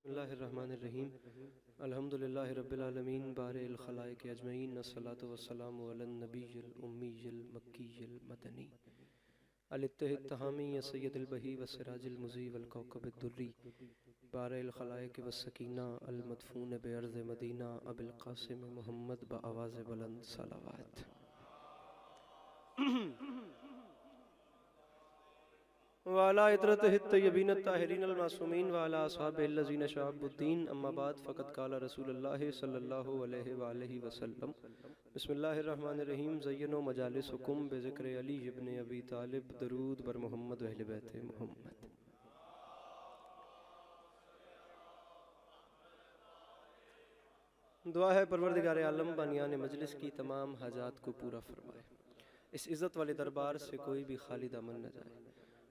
बिस्मिल्लाहिर्रहमानिर्रहीम अल्हम्दुलिल्लाहि रब्बिल आलमीन बारिल खलाइक अजमईन अस्सलातु वस्सलामु अलन नबिय्यिल उम्मिय्यिल मक्किय्यिल मदनी अलित्तहित तहामी सय्यदुल बही वसिराजिल मुज़ी वल कौकबिद दुर्री बारिल खलाइक वस्सकीना अल मदफून बेअर्ज़ मदीना अबिल क़ासिम मुहम्मद बआवाज़ बुलंद सलावत वाला इतरत तय्यबीन ताहिरीन अल मासूमीन वाला अस्हाबिल लज़ीना शअबुद्दीन अम्मा बाद फ़क़द क़ाला रसूलुल्लाह सल्लल्लाहु अलैहि वआलिहि वसल्लम बिस्मिल्लाहिर्रहमानिर्रहीम ज़य्यनु मजालिसकुम बिज़िक्र अली इब्न अबी तालिब दरूद बर मोहम्मद व अहले बैत मोहम्मद। दुआ है परवरदिगार आलम बानियान मजलिस की तमाम हाजात को पूरा फरमाए, इस इज़्ज़त वाले दरबार से कोई भी खाली दामन न जाए।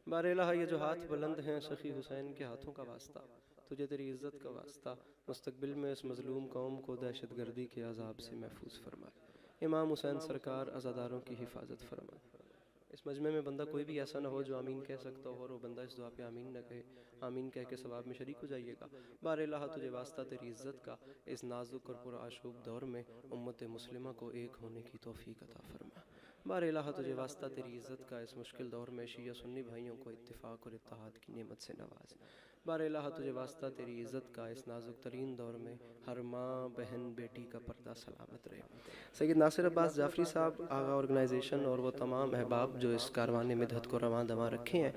बार इलाहा ये जो हाथ बुलंद हैं सखी हुसैन के हाथों का वास्ता, तुझे तेरी इज़्ज़त का वास्ता, मुस्तकबिल में इस मज़लूम कौम को दहशत गर्दी के अजाब से महफूज फरमाए। इमाम हुसैन सरकार अज़ादारों की हिफाजत फरमाए। इस मजमे में बंदा कोई भी ऐसा ना हो जो आमीन कह सकता हो और वो बंदा इस दुआ पे आमीन न कहे। आमीन कह के सवाब में शरीक हो जाइएगा। बार इलाहा तुझे वास्ता तेरी इज़्ज़त का इस नाजुक और पुरआशूब दौर में उम्मत मुस्लिमा को एक होने की तौफीक अता फरमा। बार इलाहा तुझे वास्ता तेरी इज़्ज़त का इस मुश्किल दौर में शिया सुन्नी भाइयों को इत्तिफाक और इत्तेहाद की नेमत से नवाज। बार इलाहा तुझे वास्ता तेरी इज़्ज़त का इस नाजुक तरीन दौर में हर माँ बहन बेटी का पर्दा सलामत रहे। सैयद नासिर अब्बास जाफरी साहब आगा ऑर्गेनाइजेशन और वो तमाम अहबाब जो इस कारवान मिदहत को रवां दवा रखे हैं,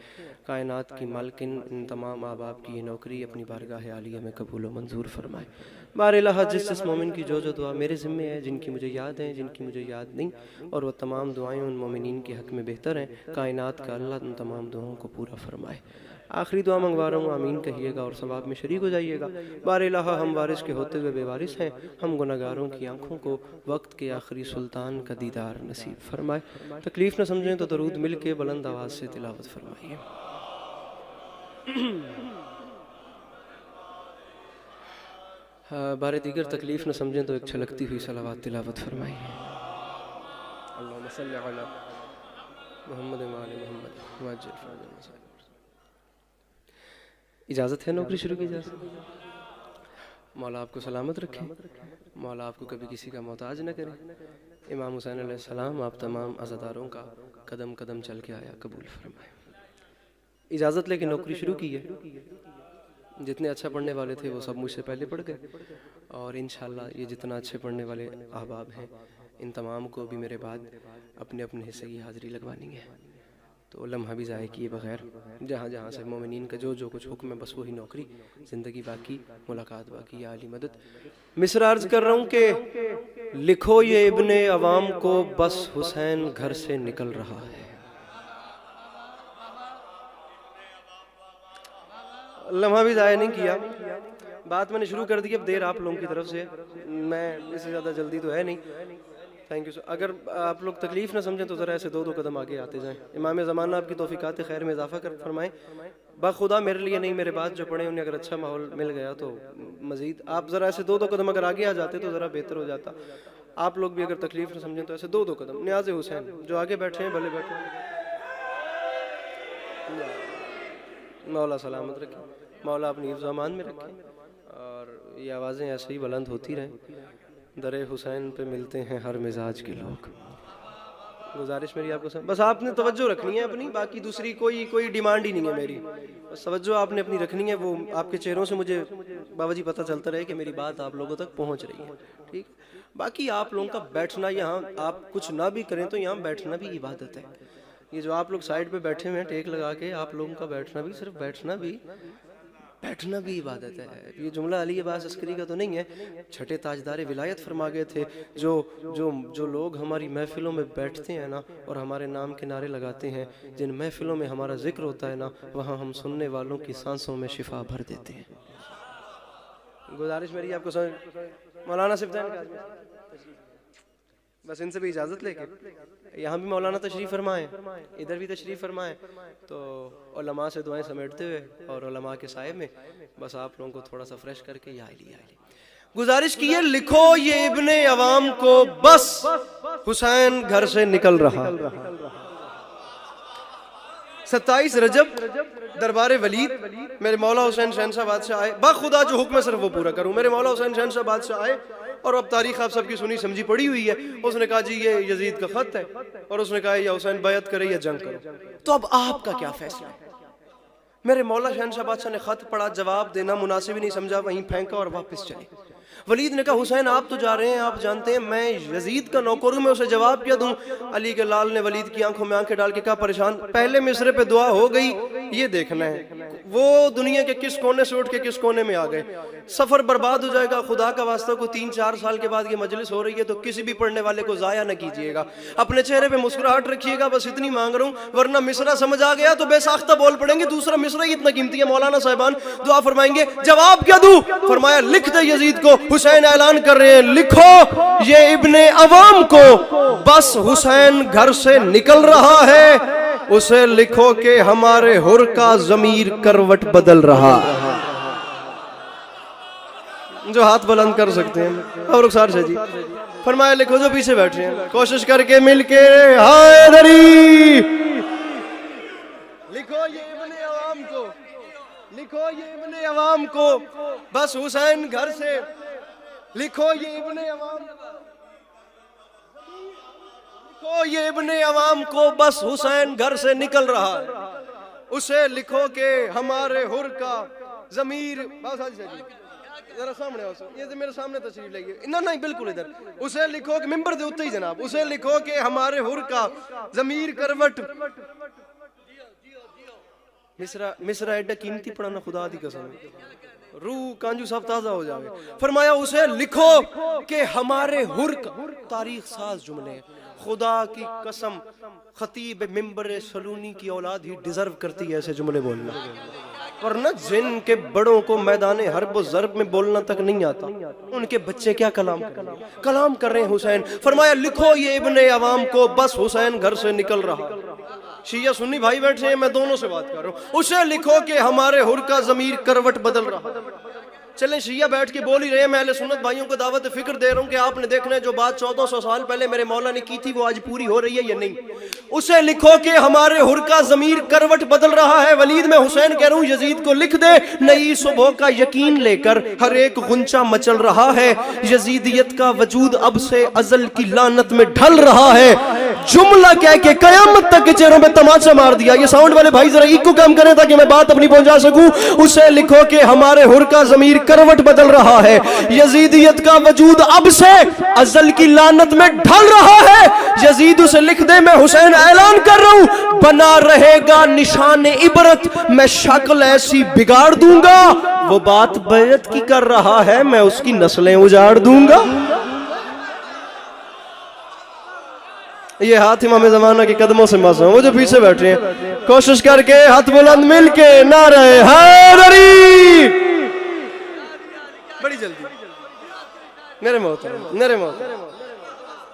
कायनात की मालकिन इन तमाम अहबाब की ये नौकरी अपनी बारगाह आलिया में कबूल व मंजूर फरमाए। बार इलाहा जिस मोमिन की जो दुआ मेरे ज़िम्मे है, जिनकी मुझे याद है, जिनकी मुझे याद नहीं, और वह तमाम दुआएं उन मोमिनीन के हक़ में बेहतर हैं, कायनात का अल्लाह उन तमाम दुआओं को पूरा फरमाए। आखिरी दुआ मंगवा रहा हूँ, आमीन कहिएगा और सवाब में शरीक हो जाइएगा। बार इलाहा हम वारिस के होते हुए बेवारिस हैं, हम गुनहगारों की आँखों को वक्त के आखिरी सुल्तान का दीदार नसीब फरमाए। तकलीफ़ न समझें तो दरूद मिल के बुलंद आवाज़ से तिलावत फरमाइए। बारे दीगर तकलीफ़ न समझें तो एक छलकती हुई सलावत तिलावत फरमाइए। अल्लाहुम्मा सल्लि अला मुहम्मद व आले मुहम्मद वअज्जिल फ़रजहुम। इजाज़त है नौकरी शुरू की इजाज़त। मौला आपको सलामत रखे, मौला आपको कभी किसी का मोहताज न करे। इमाम हुसैन अलैहिस्सलाम आप तमाम अज़ादारों का कदम कदम चल के आया कबूल फरमाए। इजाज़त लेके नौकरी शुरू की है। जितने अच्छा पढ़ने वाले थे वो सब मुझसे पहले पढ़ गए, और इंशाअल्लाह ये जितना अच्छे पढ़ने वाले अहबाब हैं इन तमाम को भी मेरे बाद अपने अपने हिस्से की हाज़िरी लगवानी है। तो लम्हा भी ज़ाय किए बगैर जहाँ जहाँ से मोमिनीन का जो जो कुछ हुक्म है बस वही नौकरी, ज़िंदगी बाकी, मुलाकात बाकी, या अली मदद। मिस्र अर्ज़ कर रहा हूँ कि लिखो ये इब्ने अवाम को बस हुसैन घर से निकल रहा है। लम्हा भी ज़ाय नहीं किया, बात मैंने शुरू कर दी। अब देर आप लोगों की तरफ से, मैं इससे ज़्यादा जल्दी तो है नहीं। Thank you sir. अगर आप लोग तकलीफ़ ना समझें तो ज़रा ऐसे दो दो कदम आगे आते जाएं। इमाम ज़माना आपकी तौफ़ीक़ात खैर में इजाफ़ा कर फरमाएँ। बाखुदा मेरे लिए नहीं, मेरे बाद जो पढ़े उन्हें अगर अच्छा माहौल मिल गया तो मज़ीद आप ज़रा ऐसे दो दो कदम अगर आगे आ जाते तो ज़रा बेहतर हो जाता। आप लोग भी अगर तकलीफ़ ना समझें तो ऐसे दो दो कदम। नियाज़ हुसैन जो आगे बैठे हैं भले बैठे, मौला सलामत रखे, मौला अपनी हिफ्ज़ अमान में रखे, और ये आवाज़ें ऐसे ही बुलंद होती रहें। दरे हुसैन पे मिलते हैं हर मिजाज के लोग। गुजारिश मेरी आपको सब, बस आपने तवज्जो रखनी है अपनी, बाकी दूसरी कोई डिमांड ही नहीं है मेरी। बस तवज्जो आपने अपनी रखनी है, वो आपके चेहरों से मुझे बाबाजी पता चलता रहे कि मेरी बात आप लोगों तक पहुंच रही है। ठीक, बाकी आप लोगों का बैठना, यहाँ आप कुछ ना भी करें तो यहाँ बैठना भी इबादत है। ये जो आप लोग साइड पे बैठे हुए हैं टेक लगा के, आप लोगों का बैठना भी, सिर्फ बैठना भी इबादत है। ये जुमला अली अब्बास अस्करी का तो नहीं है, छठे ताजदार विलायत फरमा गए थे। जो जो जो लोग हमारी महफ़िलों में बैठते हैं ना और हमारे नाम के नारे लगाते हैं, जिन महफ़िलों में हमारा जिक्र होता है ना, वहाँ हम सुनने वालों की सांसों में शिफा भर देते हैं। गुजारिश मेरी आपको समझ, मौलाना सिफ्तान का बस इनसे भी इजाज़त लेके, यहाँ भी मौलाना तशरीफ़ फरमाएँ, इधर भी तशरीफ़ फरमाएँ, तो उलमा से दुआएं समेटते हुए और उलमा के साए में बस आप लोगों को थोड़ा सा फ्रेश करके या गुजारिश की है, लिखो ये इब्ने अवाम को बस हुसैन घर से निकल रहा। 27 रजब दरबार वलीद मेरे मौला हुसैन शहंशाह बादशाह आए। बाखुदा जो हुक्म है सिर्फ वो पूरा करूं। मेरे मौला हुसैन शहंशाह बादशाह आए और अब तारीख आप सबकी सुनी समझी पड़ी हुई है। उसने कहा जी ये यजीद का खत है और उसने कहा या हुसैन बैत करे या जंग करो, तो अब आपका क्या फैसला है? मेरे मौला शहंशाह बादशाह ने खत पढ़ा, जवाब देना मुनासिब ही नहीं समझा, वहीं फेंका और वापस चले। वलीद ने कहा हुसैन आप तो जा रहे हैं, आप जानते हैं मैं यजीद का नौकर हूं, मैं उसे जवाब क्या दूं? अली के लाल ने वलीद की आंखों में आंखें डाल के कहा परेशान, पहले मिसरे पे दुआ हो गई, ये देखना है वो दुनिया के किस कोने से उठ के किस कोने में आ गए, सफर बर्बाद हो जाएगा। खुदा का वास्ता को 3-4 साल के बाद ये मजलिस हो रही है तो किसी भी पढ़ने वाले को जाया न कीजिएगा, अपने चेहरे पे मुस्कुराहट रखिएगा, बस इतनी मांग रहा हूं, वरना मिसरा समझ आ गया तो बेसाख्ता बोल पड़ेंगे, दूसरा मिसरा ही इतना कीमती है। मौलाना साहिबान दुआ फरमाएंगे, जवाब क्या दूं? फरमाया लिख दे यजीद को, हुसैन ऐलान कर रहे हैं, लिखो ये इब्ने अवाम को, बस हुसैन घर से निकल रहा है, उसे लिखो कि हमारे हुर का जमीर करवट बदल रहा। जो हाथ बुलंद कर सकते हैं और रुखसार से जी फरमाया लिखो जो पीछे बैठे हैं, कोशिश करके मिलके हैदरी लिखो ये इब्ने अवाम को, लिखो ये इब्ने अवाम को, बस हुसैन घर से, लिखो ये इब्ने अवाम, लिखो ये इब्ने अवाम को, बस हुसैन घर से निकल रहा है, उसे लिखो कि हमारे हुर का जमीर, जरा सामने आओ, ये मेरे सामने तशरीफ लाइए ना, नहीं बिल्कुल इधर, उसे लिखो कि मिंबर दे उत्ते ही जनाब, उसे लिखो कि हमारे हुर का जमीर करवट। मिसरा एडा कीमती पढ़ाना खुदा दी कसम, रूह कांजू सब ताजा हो जावे। फरमाया उसे लिखो कि हमारे हुर का, तारीख साज जुमले, खुदा की कसम खतीब मिंबर सलूनी की औलाद ही डिजर्व करती है ऐसे जुमले बोलना, वरना जिनके बड़ों को मैदाने हर्ब ज़र्ब में बोलना तक नहीं आता, उनके बच्चे क्या कलाम कर रहे हैं हुसैन। फरमाया लिखो ये इब्ने अवाम को, बस हुसैन घर से निकल रहा। शिया सुन्नी भाई बैठे हैं, मैं दोनों से बात कर रहा हूँ। उसे लिखो कि हमारे हुर का जमीर करवट बदल रहा। चलें शिया बैठ के बोल ही रहे हैं, मैं अहले सुन्नत भाइयों को दावत फिक्र दे रहा हूँ कि आपने देखना है जो बात 1400 साल पहले मेरे मौला ने की थी वो आज पूरी हो रही है या नहीं। उसे लिखो कि हमारे हुर का जमीर करवट बदल रहा है। वलीद में हुसैन कह रहा हूँ यजीद को लिख दे, नई सुबह का यकीन लेकर हर एक गुंचा मचल रहा है, यजीदियत का वजूद अब से अजल की लानत में ढल रहा है। जुमला कह के कयामत तक के चेहरों में तमाचा मार दिया। ये साउंड वाले भाई जरा इको कम करें ताकि मैं बात अपनी पहुंचा सकूं। उसे लिखो कि हमारे हुर का जमीर करवट बदल रहा है, यजीदियत का वजूद अब से अजल की लानत में ढल रहा है। यजीद उसे लिख दे, मैं हुसैन ऐलान कर रहा हूं, बना रहेगा निशान इबरत, मैं शक्ल ऐसी बिगाड़ दूंगा, वो बात बैत की कर रहा है, मैं उसकी नस्लें उजाड़ दूंगा। ये हाथ इमाम ज़माना के कदमों से मस वो जो पीछे बैठे हैं, कोशिश करके हाथ बुलंद मिलके नारे हैदरी, बड़ी जल्दी मेरे मोहतरम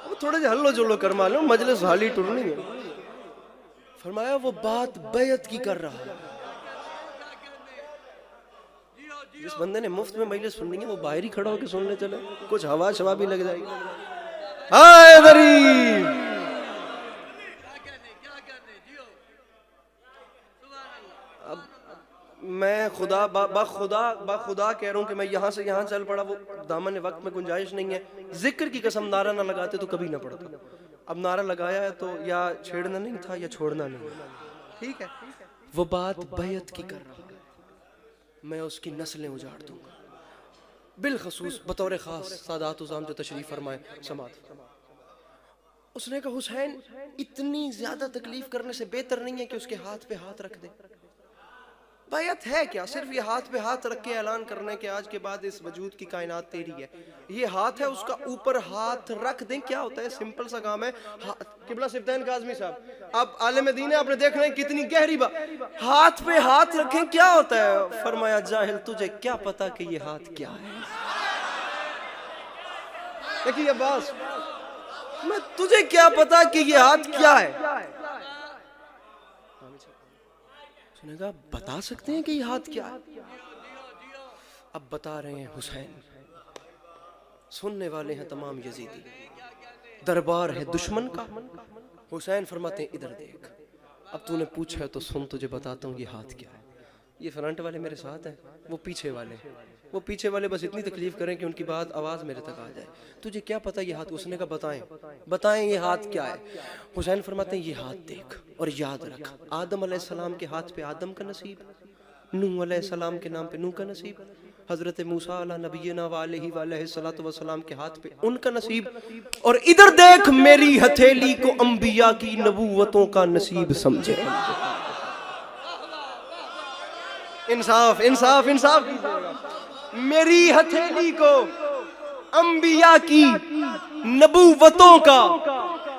वो थोड़े से हल्लो जुल्लो कर मालूम, मजलिस हाली टुरनी है। फरमाया वो बात बैत की कर रहा है। जिस बंदे ने मुफ्त में मजलिस सुननी है वो बाहर ही खड़ा होकर सुनने चले, कुछ हवा शवा भी लग जाएगी। हैदरी मैं खुदा खुदा कह रहा हूँ कि मैं यहाँ से यहाँ चल पड़ा, वो दामन वक्त में गुंजाइश नहीं है। जिक्र की कसम नारा ना लगाते तो कभी ना पड़ता। अब नारा लगाया है तो या छेड़ना नहीं था या छोड़ना नहीं, ठीक है। वो बात बैत की कर रहा है, मैं उसकी नस्लें उजाड़ दूंगा। बिलखसूस बतौर खास सादात उज़ाम जो तशरीफ फरमाए समात, उसने कहा हुसैन इतनी ज्यादा तकलीफ करने से बेहतर नहीं है कि उसके हाथ पे हाथ रख दे। बैत है क्या? सिर्फ ये हाथ पे हाथ रख के ऐलान करने के आज के बाद इस वजूद की कायनात तेरी है। ये हाथ है, उसका ऊपर हाथ रख दें, क्या होता है? सिंपल सा काम है। किबला सिफ्तैन काज़मी साहब आप आलिम दीन है, आपने देखना है कितनी गहरी बात, हाथ पे हाथ रखें क्या होता है? फरमाया जाहिल तुझे क्या पता कि ये हाथ क्या है। देखिए अब्बास, मैं तुझे क्या पता कि ये हाथ क्या है? उसने कहा बता सकते हैं कि ये हाथ क्या है? अब बता रहे हैं हुसैन, सुनने वाले हैं तमाम यजीदी, दरबार है दुश्मन का। हुसैन फरमाते हैं इधर देख, अब तूने पूछा है तो सुन, तुझे बताता हूँ ये हाथ क्या है। ये फ्रंट वाले मेरे साथ हैं, वो पीछे वाले बस इतनी तकलीफ करें कि उनकी बात आवाज़ मेरे तक आ जाए। तुझे क्या पता ये हाथ? उसने कहा बताएं ये हाथ क्या है। हुसैन फरमाते हैं ये हाथ देख और याद रख, आदम अलैहिस्सलाम के हाथ पे आदम का नसीब, नूह अलैहिस्सलाम के नाम पे नूह का नसीब, हजरत मूसा अला नबीना अलैहिस्सलातु वस्सलाम के हाथ पे उनका नसीब, और इधर देख मेरी हथेली को अंबिया की नबूवतों का नसीब समझे। इंसाफ इंसाफ इंसाफ कीजिएगा। मेरी हथेली को अंबिया की नबूवतों का,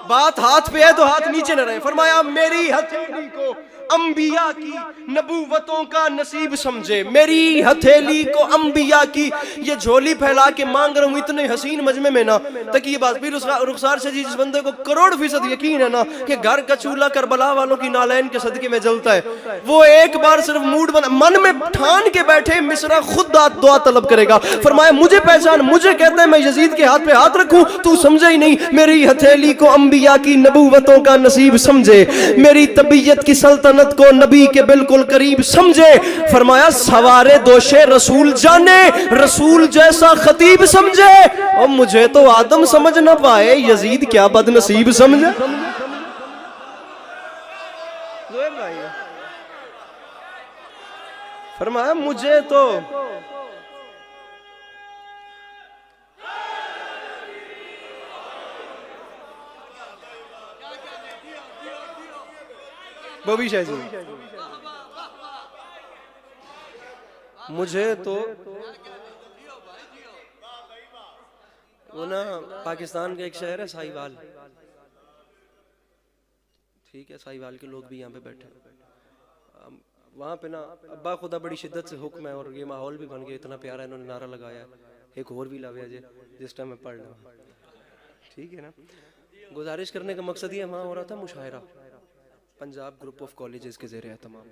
बात हाथ पे है तो हाथ नीचे न रहे। फरमाया मेरी हथेली को अंबिया की नबूवतों का नसीब समझे, मेरी हथेली को अंबिया की। ये झोली फैला के मांग रहा हूं इतने हसीन मजमे में ना, तक ये बात फिर रुखसार से जिस बंदे को करोड़ फीसद यकीन है ना कि घर का चूल्हा करबला वालों की नालैन के सदके में जलता है, वो एक बार सिर्फ मूड बना मन में ठान के बैठे मिसरा खुद दुआ तलब करेगा। फरमाया मुझे पहचान, मुझे कहता है मैं यजीद के हाथ पे हाथ रखूं, तू समझे ही नहीं। मेरी हथेली को अंबिया की नबूवतों का नसीब समझे, मेरी तबीयत की सल्तनत को नबी के बिल्कुल करीब समझे। फरमाया सवारे दोशे रसूल जाने, रसूल जैसा खतीब समझे। और मुझे तो आदम समझ ना पाए, यजीद क्या बदनसीब समझे। फरमाया मुझे तो बबी शाह जी, मुझे तो वो ना पाकिस्तान का एक शहर है साहिवाल, ठीक है, साहिवाल के लोग भी यहाँ पे बैठे, वहाँ पे ना अब्बा खुदा बड़ी शिद्दत से हुक्म है, और ये माहौल भी बन गया इतना प्यारा, इन्होंने नारा लगाया, एक और भी लावे जे जिस टाइम मैं पढ़ रहा हूँ, ठीक है ना। गुजारिश करने का मकसद ये, वहाँ हो रहा था मुशायरा पंजाब ग्रुप ऑफ कॉलेजेस के ज़ेरे तमाम,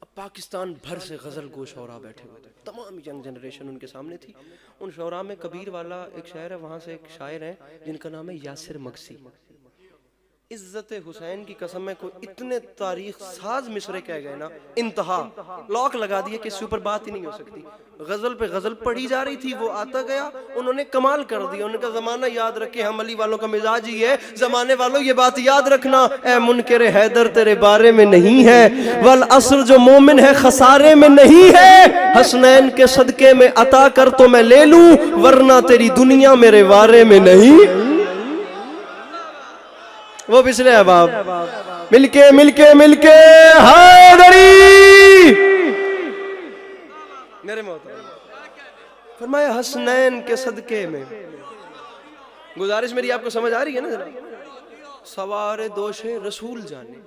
अब पाकिस्तान भर से गज़ल गो शौरा बैठे हुए थे, तमाम यंग जनरेशन उनके सामने थी। उन शौरा में कबीर वाला एक शहर है, वहाँ से एक शायर है जिनका नाम है यासिर मक्सी। इज्जत हुसैन की कसम है, कोई इतने तारीख साज मिसरे कह गए ना, इंतहा लॉक लगा दिए कि इससे ऊपर बात ही नहीं हो सकती। गजल पे गजल पढ़ी जा रही थी, वो आता गया, उन्होंने कमाल कर दिया। उनका जमाना याद रखे, हम अली वालों का मिजाज ही है, जमाने वालों ये बात याद रखना, ए मुनकिर हैदर तेरे बारे में नहीं है, वल असर जो मोमिन है खसारे में नहीं है, हसनैन के सदके में अता कर तो मैं ले लूं, वरना तेरी दुनिया मेरे वारे में नहीं। वो पिछले अहबाब मिलके मिलके मिलके हैदरी मेरे मोहतरम, फरमाया हसनैन के सदके में। गुजारिश मेरी आपको समझ आ रही है ना जरा? सवारे दोशे रसूल जाने,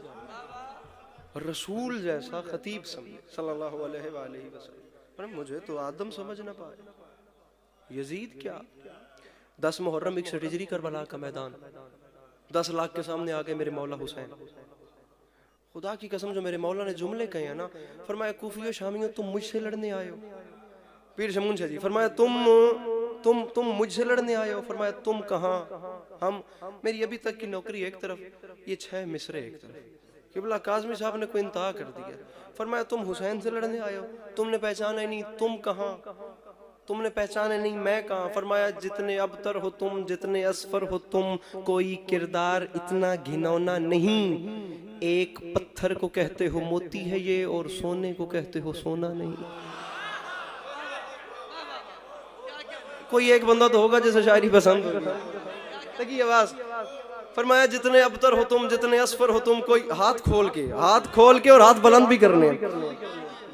रसूल जैसा खतीब समझे सल्लल्लाहु अलैहि वसल्लम। पर मुझे तो आदम समझ ना पाए, यजीद क्या। 10 मुहर्रम एक स्ट्रेटजी करबला का मैदान, 10 लाख के सामने आ गए मेरे मौला हुसैन। खुदा की कसम जो मेरे मौला ने जुमले कहे हैं ना, फरमाया कूफियो शामियों तुम मुझसे लड़ने आए हो। पीर शमून शाह जी फरमाया तुम मुझसे लड़ने आए हो। फरमाया तुम कहाँ, हम, मेरी अभी तक की नौकरी एक तरफ, ये 6 मिसरे एक तरफ। किबला काज़मी साहब ने कोई इंतहा कर दिया। फरमाया तुम हुसैन से लड़ने आए हो, तुमने पहचाना ही नहीं, तुम कहाँ, तुमने पहचाने नहीं, मैं कहाँ। फरमाया जितने अबतर हो तुम, जितने असफर हो तुम, कोई किरदार इतना घिनौना नहीं। एक पत्थर को कहते हो मोती है ये, और सोने को कहते हो सोना नहीं। कोई एक बंदा तो होगा जिसे शायरी पसंद होगी आवाज। फरमाया जितने अबतर हो तुम, जितने असफर हो तुम, कोई हाथ खोल के और हाथ बुलंद भी करने,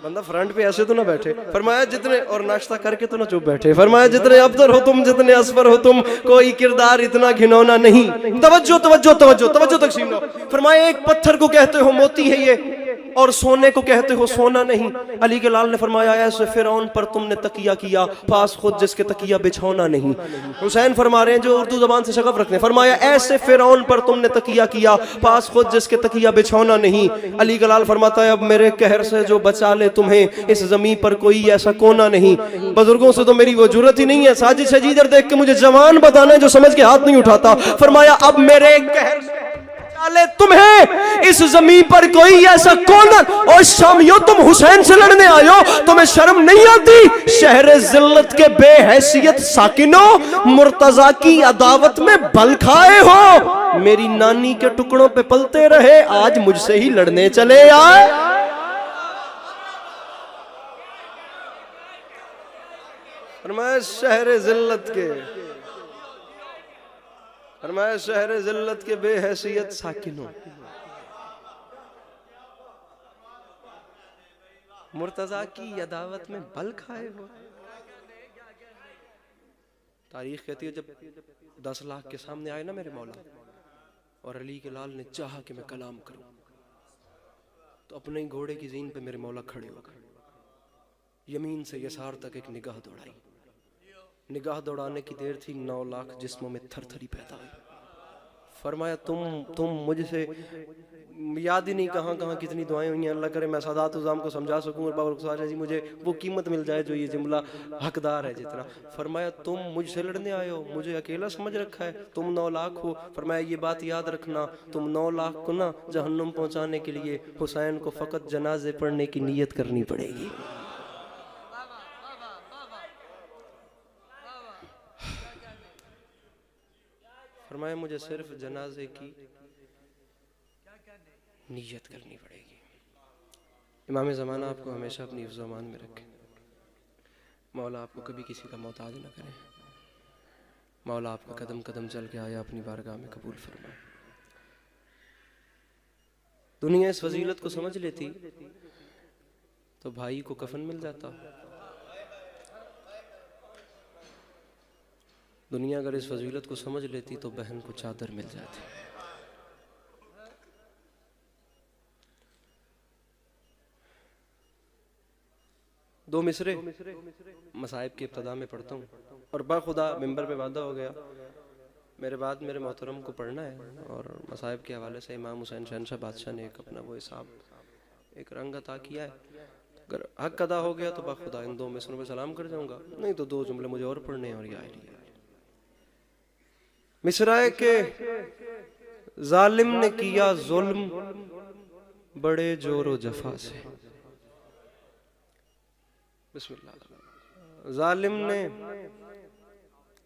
बंदा फ्रंट पे ऐसे तो ना बैठे। फरमाया जितने, और नाश्ता करके तो ना चुप बैठे। फरमाया जितने अबतर हो तुम, जितने असफर हो तुम, कोई किरदार इतना घिनौना नहीं। तवज्जो तवज्जो तवज्जो तवज्जो तकसीम लो। फरमाया एक पत्थर को कहते हो मोती है ये, और सोने को कहते हो सोना नहीं। अली के लाल ने फरमाया ऐसे फिरौन पर तुमने तकिया किया, पास खुद जिसके तकिया बिछौना नहीं। हुसैन फरमा रहे हैं जो उर्दू जबान से शगफ रखते हैं, फरमाया ऐसे फिरौन पर तुमने तकिया किया, पास खुद जिसके तकिया बिछौना नहीं। अली के लाल फरमाता है अब मेरे कहर से जो बचा ले तुम्हें, इस जमीन पर कोई ऐसा कोना नहीं। बुजुर्गों से तो मेरी वो जुर्रत ही नहीं है, साजिद शजीदर देख के मुझे जवान बताना है जो समझ के हाथ नहीं उठाता। फरमाया अब मेरे कहर से वाले तुम्हें इस जमीन पर कोई ऐसा कौन, और शामियों तुम हुसैन से लड़ने आयो, तुम्हें शर्म नहीं आती? शहर जिल्लत के बेहैसियत साकिनों, मुर्तजा की अदावत में बल खाए हो। मेरी नानी के टुकड़ों पे पलते रहे, आज मुझसे ही लड़ने चले आए। फरमाया शहर जिल्लत के, फरमाया शहर जिल्लत के बेहैसियत साकिनों, मुर्तजा की अदावत में बल खाए हो। तारीख कहती है जब 10 लाख के सामने आए ना मेरे मौला, और अली के लाल ने चाहा कि मैं कलाम करूं, तो अपने ही घोड़े की जीन पे मेरे मौला खड़े हो गए, यमीन से यसार तक एक निगाह दौड़ाई। निगाह दौड़ाने की देर थी, 9 लाख जिस्मों में थरथरी पैदा हुई। फरमाया तुम मुझसे याद ही नहीं कहाँ कहाँ कितनी दुआएं हुई हैं। अल्लाह करे मैं सादात उज़ाम को समझा सकूं और बाबा जी मुझे वो कीमत मिल जाए जो ये जुमला हकदार है जितना। फरमाया तुम मुझसे लड़ने आए हो, मुझे अकेला समझ रखा है, तुम 9 लाख हो। फरमाया ये बात याद रखना, तुम 9 लाख को ना जहन्नुम पहुँचाने के लिए हुसैन को फ़कत जनाजे पढ़ने की नीयत करनी पड़ेगी। फरमाया मुझे सिर्फ जनाजे की नीयत करनी पड़ेगी। इमाम ज़माना आपको हमेशा अपनी हिफ्ज़-ओ-अमान में रखे। मौला आपको कभी किसी का मोहताज न करे। मौला आपका कदम कदम चल के आया अपनी बारगाह में कबूल फरमाए। दुनिया इस फजीलत को समझ लेती तो भाई को कफन मिल जाता। दुनिया अगर इस फजीलत को समझ लेती तो बहन को चादर मिल जाती। दो मिसरे मसाइब की इब्तिदा में पढ़ता हूँ, और बाखुदा मिंबर पे वादा हो गया मेरे बाद मेरे मोहतरम को पढ़ना है। और मसाइब के हवाले से इमाम हुसैन शहंशाह बादशाह ने एक अपना वो हिसाब एक रंग अता किया है। अगर हक अदा हो गया तो बाखुदा इन 2 मिसरों पे सलाम कर जाऊँगा, नहीं तो 2 जुमले मुझे और पढ़ने हैं। और ये मिसराए के जालिम ने किया जुल्म बड़े जोरो जफा से। बिस्मिल्लाह। जालिम ने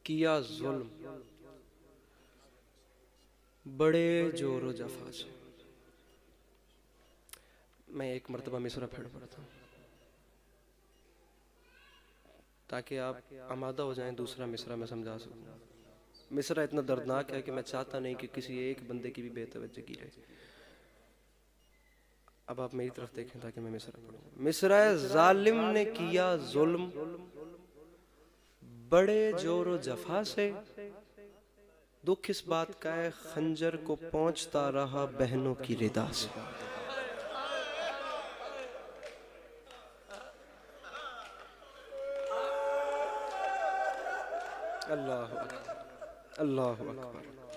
किया जुल्म बड़े जोरो जफा से। मैं एक मरतबा मिसरा फिर पढ़ता हूँ ताकि आप आमादा हो जाएं, दूसरा मिसरा मैं समझा सकूँ। मिसरा इतना दर्दनाक है कि मैं चाहता नहीं कि किसी एक बंदे की भी बेतवज्जगी रहे। अब आप मेरी तरफ देखें ताकि मैं मिसरा पढ़ूं। मिसरा जालिम ने किया जुल्म बड़े जोरो जफा से, दुख इस बात का है खंजर को पहुंचता रहा बहनों की रिदा से। अल्लाह अकबर, अल्लाह अकबर,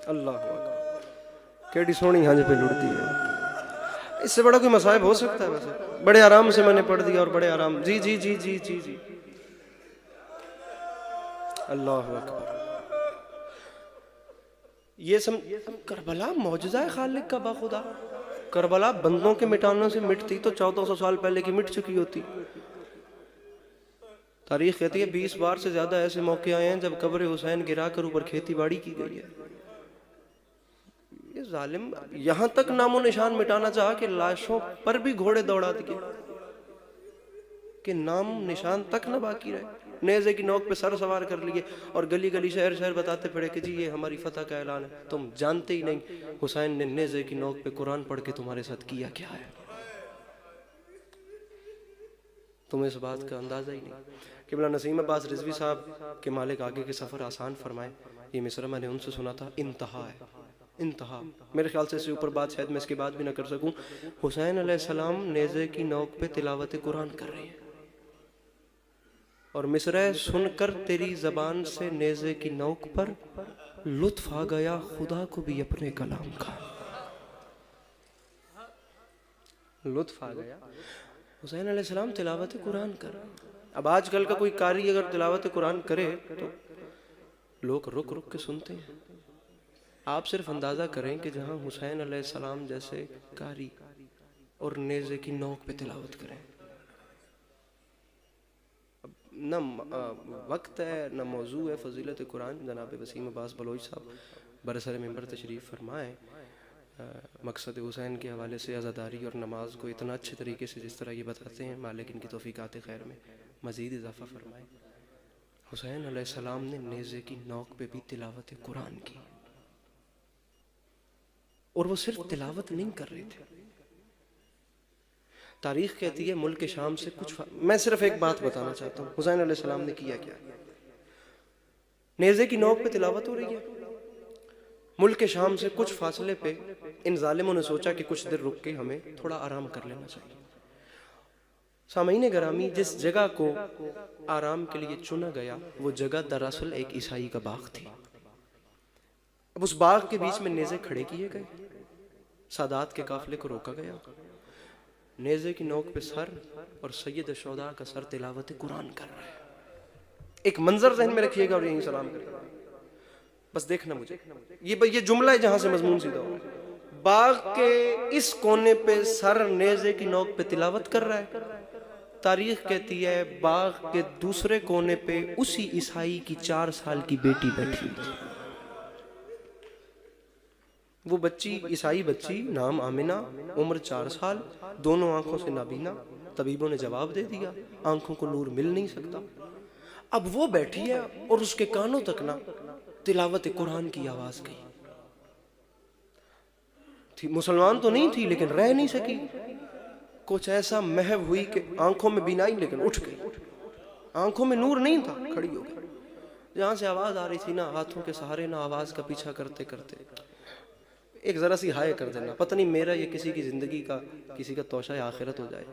अल्लाह अकबर। केड़ी सोहनी हंज पे लुढ़ती है। इससे बड़ा कोई मसाइब हो सकता है? वैसे बड़े आराम से मैंने पढ़ दिया और बड़े आराम। जी जी जी जी जी जी अल्लाह अकबर। ये करबला मौजज़ा है खालिक का बाखुदा। करबला बंदों के मिटाने से मिटती तो 1400 साल पहले की मिट चुकी होती। तारीख कहती है 20 बार से ज्यादा ऐसे मौके आए हैं जब कब्र हुसैन गिरा कर ऊपर खेती बाड़ी की गई है। ये जालिम यहां तक नामो निशान मिटाना चाहा कि लाशों पर भी घोड़े दौड़ा दिए कि नाम निशान तक न बाकी रहे। नेज़े की नोक पे सर सवार कर लिए और गली गली शहर शहर बताते पड़े कि जी ये हमारी फतह का ऐलान है। तुम जानते ही नहीं हुसैन ने नेज़े की नोक पे कुरान पढ़ के तुम्हारे साथ किया क्या है। तुम्हें इस बात का अंदाजा ही नहीं। किबला नसीम अब्बास रिजवी साहब के मालिक आगे के सफ़र आसान फरमाए। ये मिसरा मैंने उनसे सुना था, इंतहा है, इंतहा। मेरे ख्याल से इससे ऊपर बात शायद मैं इसके बाद भी ना कर सकूं। हुसैन अलैहिस्सलाम नेज़े की नोक पे तिलावत कुरान कर रहे हैं और मिसरा सुनकर तेरी जबान से नेज़े की नोक पर लुत्फ आ गया खुदा को भी अपने कलाम का। लुत्फ आ गया। हुसैन अलैहिस्सलाम तिलावत कुरान कर। अब आजकल का कोई कारी अगर तिलावत कुरान करे तो लोग रुक रुक के सुनते हैं। आप सिर्फ अंदाज़ा करें कि जहाँ हुसैन अलैहिस्सलाम जैसे कारी और नेज़े की नोक पे तिलावत करें, न वक्त है न मौजू है फ़जीलत कुरान। जनाब वसीम अब्बास बलोच साहब बरसर मेंबर तशरीफ़ फरमाएँ, मकसद हुसैन के हवाले से अज़ादारी और नमाज को इतना अच्छे तरीके से जिस तरह ये बताते हैं, मालिक इनकी तौफ़ीक़ात खैर में मज़ीद इजाफ़ा फरमाए। हुसैन अलैहिस्सलाम ने नेज़े की नोक पे भी तिलावत कुरान की, और वो सिर्फ तिलावत नहीं कर रहे थे। तारीख कहती है मुल्क शाम से कुछ मैं सिर्फ एक बात बताना चाहता हूँ, हुसैन अलैहिस्सलाम ने किया क्या। नेज़े की नोक पे तिलावत हो रही है, मुल्क शाम से कुछ फासले पे इन जालिमों ने सोचा कि कुछ देर रुक के हमें थोड़ा आराम कर लेना चाहिए। सामईन गरामी, जिस जगह को आराम के लिए चुना गया वो जगह दरअसल एक ईसाई का बाग थी। अब उस बाग के बीच में नेज़े खड़े किए गए, सादात के काफिले को रोका गया, नेज़े की नोक पे सर और सैयद शोदा का सर तिलावत कुरान कर रहा है। एक मंजर ज़हन में रखिएगा और यहीं सलाम करेगा। बस देखना मुझे ये जुमला है जहां से मजमून सीधा हो। बाग के इस कोने पे सर नेज़े की नोक पे तिलावत कर रहा है। तारीख कहती है बाग के दूसरे कोने पे उसी ईसाई की 4 साल की बेटी बैठी थी। वो बच्ची ईसाई बच्ची, नाम आमिना, उम्र 4 साल, दोनों आंखों से नाबीना। तबीबों ने जवाब दे दिया आंखों को नूर मिल नहीं सकता। अब वो बैठी है और उसके कानों तक ना तिलावत कुरान की आवाज गई थी। मुसलमान तो नहीं थी लेकिन रह नहीं सकी, कुछ ऐसा महव हुई कि आंखों में बीनाई लेकिन उठ गई, आंखों में नूर नहीं था, खड़ी हो गई। जहां से आवाज आ रही थी ना, हाथों के सहारे ना आवाज का पीछा करते करते एक जरा सी हाय कर देना, पता नहीं मेरा ये किसी की जिंदगी का, किसी का तोशा आखिरत हो जाए,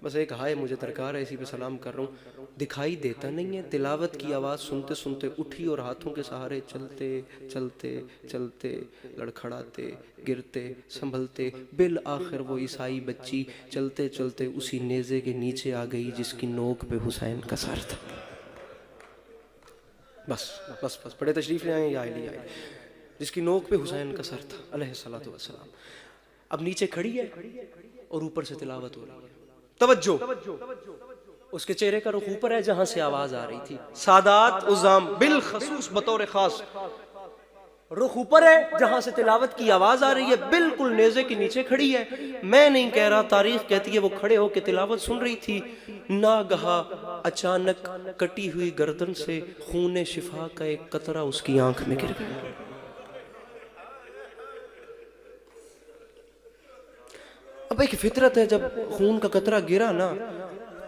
बस एक हाय मुझे दरकार है, इसी पे सलाम कर रहा हूँ। दिखाई देता नहीं है, तिलावत की आवाज़ सुनते सुनते उठी और हाथों के सहारे चलते चलते चलते लड़खड़ाते गिरते संभलते बिल आखिर वो ईसाई बच्ची चलते चलते उसी नेज़े के नीचे आ गई जिसकी नोक पे हुसैन का सर था। बस बस बस बड़े तशरीफ ले आए, आए जिसकी नोक पे हुसैन का सर था अलैहिस्सलातु वस्सलाम। अब नीचे खड़ी है और ऊपर से तिलावत हो रही है। तवज्जो, उसके चेहरे का रुख ऊपर है जहां से आवाज आ रही थी। सादात उज़ाम बिल खसूस बतौर खास रुख ऊपर है जहां से तिलावत की आवाज आ रही है, बिल्कुल नेज़े के नीचे खड़ी है। मैं नहीं कह रहा, तारीख कहती है वो खड़े होकर तिलावत सुन रही थी। नागहा अचानक कटी हुई गर्दन से खून शिफा का एक कतरा उसकी आंख में गिर गया। अब एक फितरत है, जब खून का कतरा गिरा ना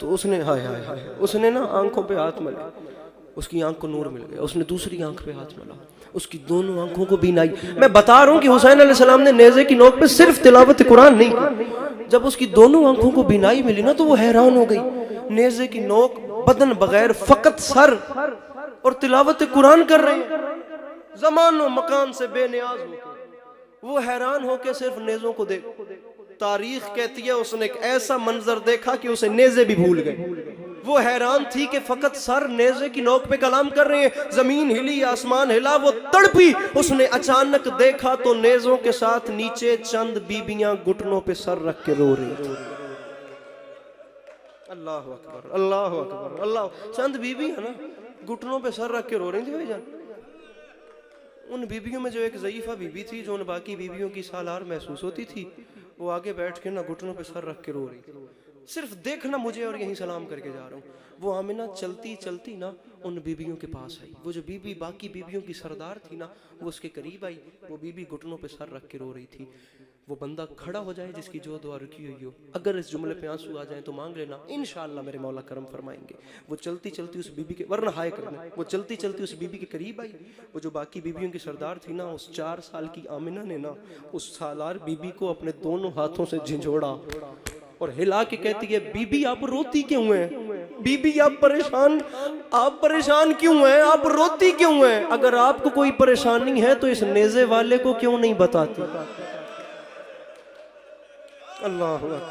तो उसने हाय हाय हाय उसने ना आंखों पे हाथ मले, उसकी आंख को नूर मिल गया। उसने दूसरी आंख पे हाथ मला, उसकी दोनों आंखों को बीनाई। मैं बता रहा हूं कि हुसैन अलैहिस्सलाम ने नेज़े की नोक पे सिर्फ तिलावत कुरान नहीं की, जब उसकी दोनों आंखों को बीनाई मिली ना तो वो हैरान हो गई। नेज़े की नोक, बदन बगैर, फकत सर, और तिलावत कुरान कर रहे हैं। ज़मानो मकान से बेनियाज हो वो हैरान होकर सिर्फ नेज़ों को देख। तारीख कहती है उसने एक ऐसा मंजर देखा कि उसे नेज़े भी भूल गए। वो हैरान थी कि फकत सर नेज़े की नोक पे कलाम कर रहे हैं। जमीन हिली, आसमान हिला, वो तड़पी। उसने अचानक देखा तो नेज़ों के साथ नीचे चंद बीबियां घुटनों पे सर रख के रो रही थी। अल्लाह अकबर, अल्लाह अकबर, अल्लाह। चंद बीबियां ना घुटनों पे सर रख के रो रही थी भाईजान। उन बीबियों में जो एक ज़ईफ़ा बीबी थी, जो उन बाकी बीबियों की सालार महसूस होती थी, वो आगे बैठ के ना घुटनों पे सर रख के रो रही थी। सिर्फ देखना मुझे और यहीं सलाम करके जा रहा हूँ। वो आमिना चलती चलती ना उन बीबियों के पास आई। वो जो बीबी बाकी बीबियों की सरदार थी ना, वो उसके करीब आई। वो बीबी घुटनों पे सर रख के रो रही थी। वो बंदा खड़ा हो जाए जिसकी जो दुआ रुकी हुई हो, अगर इस जुमले पे आंसू आ जाए तो मांग लेना, इंशाअल्लाह मेरे मौला करम फरमाएंगे। वो चलती चलती उस बीबी के, वरना हाय करना, वो चलती चलती उस बीबी के करीब आई। वो जो बाकी बीबियों की सरदार थी ना, उस 4 साल की आमिना ने ना उस सालार बीबी को अपने दोनों हाथों से झिंझोड़ा और हिला के कहती है, बीबी आप रोती क्यों हैं? बीबी आप परेशान क्यों हैं? आप रोती क्यों हैं? अगर आपको कोई परेशानी है तो इस नेज़े वाले को क्यों नहीं बताती? अल्लाह अकबर,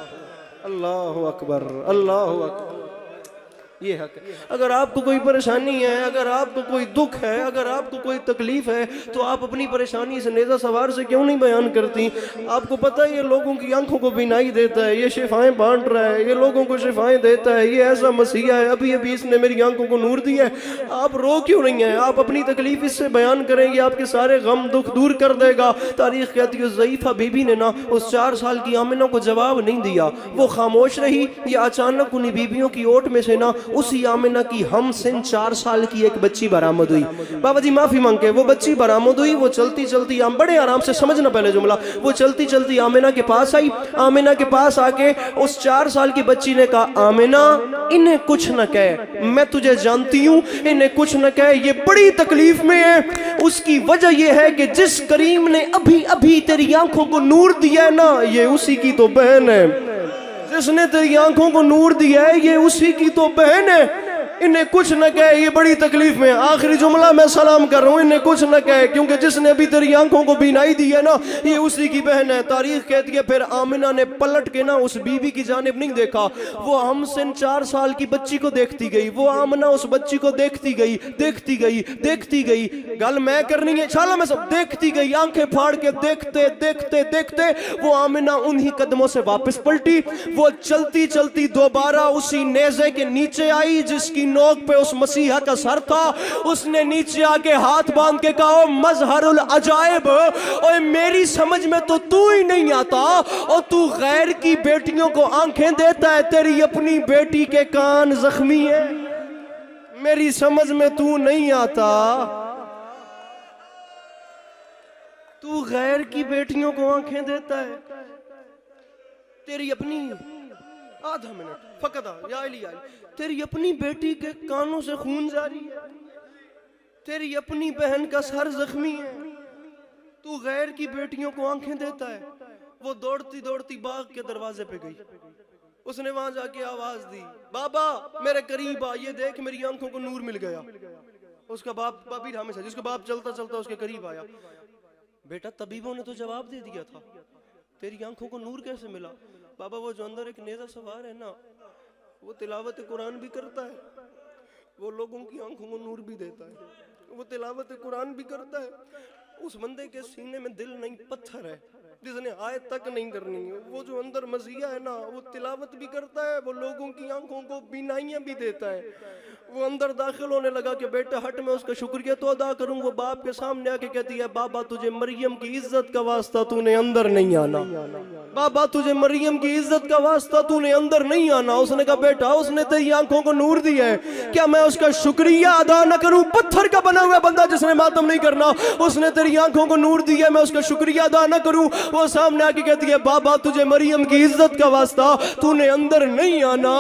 अल्लाह अकबर, अल्लाह अकबर। ये हक है। अगर आपको कोई परेशानी है, अगर आपको कोई दुख है, अगर आपको कोई तकलीफ है, तो आप अपनी परेशानी इस नेज़ा सवार से क्यों नहीं बयान करती? आपको पता है ये लोगों की आंखों को बिनाई देता है, ये शिफाएं बांट रहा है, ये लोगों को शिफाएं देता है, ये ऐसा मसीहा है, अभी अभी इसने मेरी आंखों को नूर दिया है। आप रो क्यों नहीं है? आप अपनी तकलीफ इससे बयान करेंगे, आपके सारे गम दुख दूर कर देगा। तारीख कहती है ज़ईफ़ा बीबी ने ना उस 4 साल की आमिना को जवाब नहीं दिया, वो खामोश रही। ये अचानक उन्हीं बीबियों की ओट में से ना उसी आमिना की हम सिन 4 साल की एक बच्ची बरामद हुई। बाबा जी माफी मांग के वो बच्ची बरामद हुई। वो चलती चलती बड़े आराम से समझना पहले जुमला, वो चलती चलती आमिना के पास आई। आमिना के पास आके उस 4 साल की बच्ची ने कहा, आमिना इन्हें कुछ न कहे, मैं तुझे जानती हूँ, इन्हें कुछ न कहे, ये बड़ी तकलीफ में है। उसकी वजह यह है कि जिस करीम ने अभी अभी तेरी आंखों को नूर दिया है ना, ये उसी की तो बहन है। जिसने तेरी आंखों को नूर दिया है ये उसी की तो बहन है। इन्हें कुछ न कहे, ये बड़ी तकलीफ में। आखिरी जुमला मैं सलाम कर रहा हूँ, इन्हें कुछ न कहे, क्योंकि जिसने अभी तेरी आंखों को बीनाई दी है ना, ये उसी की बहन है। तारीख कहती है फिर आमिना ने पलट के ना उस बीवी की जानिब नहीं देखा, वो हमसिन 4 साल की बच्ची को देखती गई। वो आमिना उस बच्ची को देखती गई, देखती गई, देखती गई। गल मैं करनी है शाला, मैं सब देखती गई, आंखें फाड़ के देखते देखते देखते वो आमिना उन्हीं कदमों से वापस पलटी। वो चलती चलती दोबारा उसी नेज़े के नीचे आई जिसकी नोक पे उस मसीहा का सर था। उसने नीचे आके हाथ बांध के कहा, मजहरुल अजायब, और मेरी समझ में तो तू ही नहीं आता, और तू गैर की बेटियों को आंखें देता है, तेरी अपनी बेटी के कान जख्मी है। मेरी समझ में तू नहीं आता, तू गैर की बेटियों को आंखें देता है, तेरी अपनी आधा मिनट फकत तेरी अपनी बेटी के कानों से खून जारी है, तेरी अपनी बहन का सर जख्मी है, तू गैर की बेटियों को आंखें देता है। वो दौड़ती दौड़ती बाग के दरवाजे पे गई। उसने वहां जाके आवाज दी, बाबा मेरे करीब आ, ये देख मेरी आंखों को नूर मिल गया। उसका बाप बाबी हमेशा जिसका बाप चलता चलता उसके करीब आया। बेटा तबीबों ने तो जवाब दे दिया था, तेरी आंखों को नूर कैसे मिला? बाबा वो जो अंदर एक नेज़ा सवार है ना, वो तिलावत कुरान भी करता है, वो लोगों की आंखों को नूर भी देता है, वो तिलावत कुरान भी करता है। उस बंदे के सीने में दिल नहीं पत्थर है जिसने आयत तक नहीं करनी है। वो जो अंदर मसीहा है ना, वो तिलावत भी करता है, वो लोगों की आंखों को बीनाइयां भी देता है। वो अंदर दाखिल होने लगा कि बेटा हट, मैं उसका शुक्रिया तो अदा करूं। वो बाप के सामने आके कहती है, बाबा तुझे मरियम की इज्जत का वास्ता तूने अंदर नहीं आना, बाबा तुझे मरियम की इज्जत का वास्ता तूने अंदर नहीं आना। उसने कहा बेटा उसने तेरी आंखों को नूर दिया है, क्या मैं उसका शुक्रिया अदा न करूं? पत्थर का बना हुआ बंदा जिसने मातम नहीं करना, उसने तेरी आंखों को नूर दिया है, मैं उसका शुक्रिया अदा न करूं? वो सामने आके कहती है, बाबा तुझे मरियम की इज्जत का वास्ता तूने अंदर नहीं आना।